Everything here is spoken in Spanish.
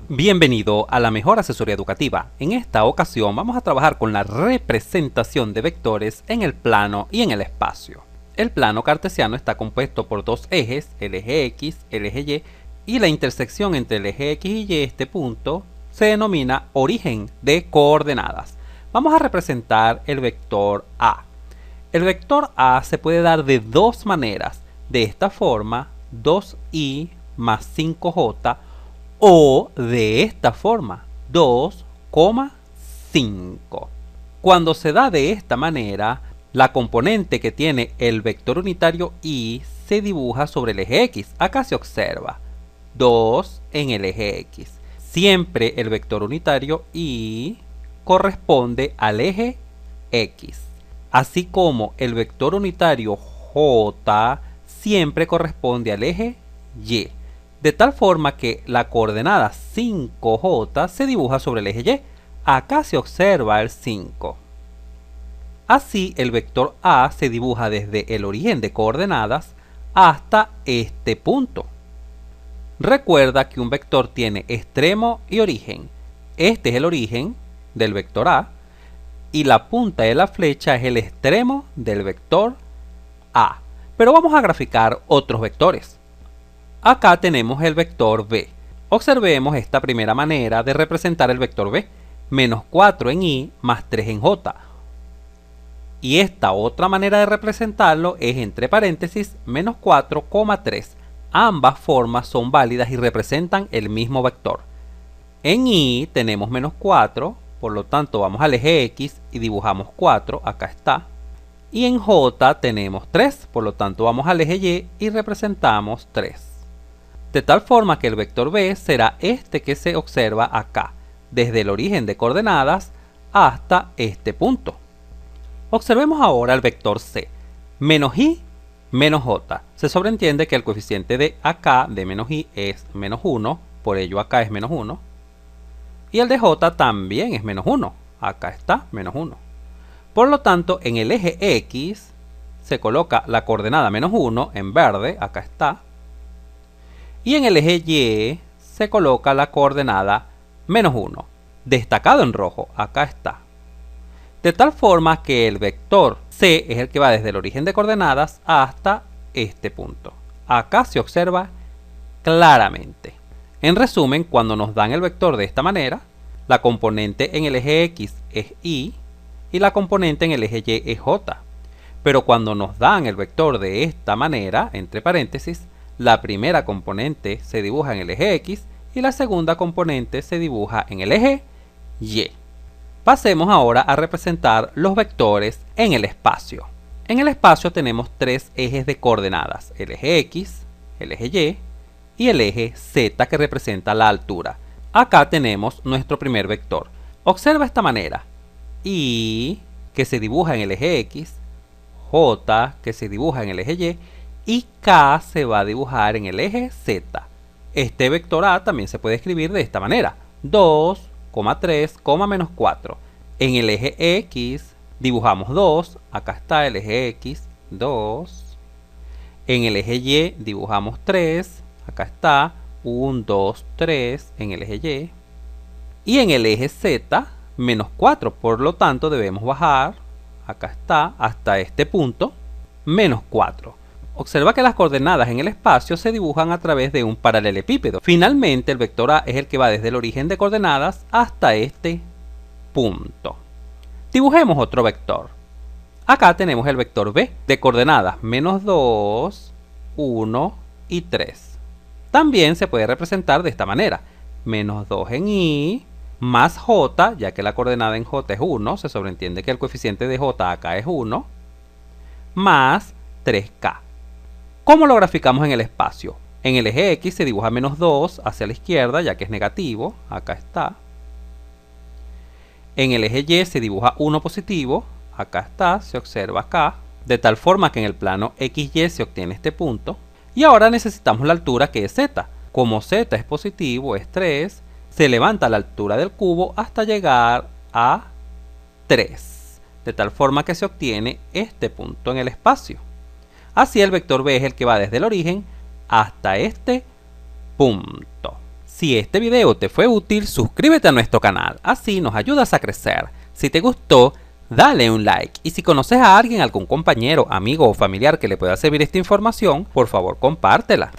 Bienvenido a la mejor asesoría educativa. En esta ocasión vamos a trabajar con la representación de vectores en el plano y en el espacio. El plano cartesiano está compuesto por dos ejes, el eje X, el eje Y la intersección entre el eje X y Y, este punto, se denomina origen de coordenadas. Vamos a representar el vector A. El vector A se puede dar de dos maneras, de esta forma, 2i más 5j, o de esta forma, 2,5. Cuando se da de esta manera, la componente que tiene el vector unitario y se dibuja sobre el eje X. Acá se observa 2 en el eje X. Siempre el vector unitario y corresponde al eje X. Así como el vector unitario J siempre corresponde al eje Y. De tal forma que la coordenada 5j se dibuja sobre el eje Y. Acá se observa el 5. Así, el vector A se dibuja desde el origen de coordenadas hasta este punto. Recuerda que un vector tiene extremo y origen. Este es el origen del vector A y la punta de la flecha es el extremo del vector A. Pero vamos a graficar otros vectores. Acá tenemos el vector B. Observemos esta primera manera de representar el vector B. Menos 4 en I más 3 en J. Y esta otra manera de representarlo es entre paréntesis menos 4,3. Ambas formas son válidas y representan el mismo vector. En I tenemos menos 4, por lo tanto vamos al eje X y dibujamos 4, acá está. Y en J tenemos 3, por lo tanto vamos al eje Y y representamos 3. De tal forma que el vector B será este que se observa acá, desde el origen de coordenadas hasta este punto. Observemos ahora el vector C. Menos I menos J. Se sobreentiende que el coeficiente de acá, de menos I, es menos 1, por ello acá es menos 1. Y el de J también es menos 1, acá está menos 1. Por lo tanto, en el eje X se coloca la coordenada menos 1 en verde, acá está. Y en el eje Y se coloca la coordenada menos 1, destacado en rojo, acá está. De tal forma que el vector C es el que va desde el origen de coordenadas hasta este punto. Acá se observa claramente. En resumen, cuando nos dan el vector de esta manera, la componente en el eje X es Y y la componente en el eje Y es J. Pero cuando nos dan el vector de esta manera, entre paréntesis, la primera componente se dibuja en el eje X y la segunda componente se dibuja en el eje Y. Pasemos ahora a representar los vectores en el espacio. En el espacio tenemos tres ejes de coordenadas, el eje X, el eje Y y el eje Z que representa la altura. Acá tenemos nuestro primer vector. Observa esta manera, Y que se dibuja en el eje X, J que se dibuja en el eje Y K se va a dibujar en el eje Z. Este vector A también se puede escribir de esta manera, 2,3, menos 4. En el eje X dibujamos 2, acá está el eje X, 2. En el eje Y dibujamos 3, acá está, 1, 2, 3 en el eje Y. Y en el eje Z, menos 4, por lo tanto debemos bajar, acá está, hasta este punto, menos 4. Observa que las coordenadas en el espacio se dibujan a través de un paralelepípedo. Finalmente, el vector A es el que va desde el origen de coordenadas hasta este punto. Dibujemos otro vector. Acá tenemos el vector B de coordenadas menos 2, 1 y 3. También se puede representar de esta manera. Menos 2 en I más J, ya que la coordenada en J es 1, se sobreentiende que el coeficiente de J acá es 1, más 3K. ¿Cómo lo graficamos en el espacio? En el eje X se dibuja menos 2 hacia la izquierda, ya que es negativo, acá está. En el eje Y se dibuja 1 positivo, acá está, se observa acá, de tal forma que en el plano XY se obtiene este punto. Y ahora necesitamos la altura que es Z. Como Z es positivo, es 3, se levanta la altura del cubo hasta llegar a 3, de tal forma que se obtiene este punto en el espacio. Así el vector B es el que va desde el origen hasta este punto. Si este video te fue útil, suscríbete a nuestro canal, así nos ayudas a crecer. Si te gustó, dale un like, y si conoces a alguien, algún compañero, amigo o familiar que le pueda servir esta información, por favor compártela.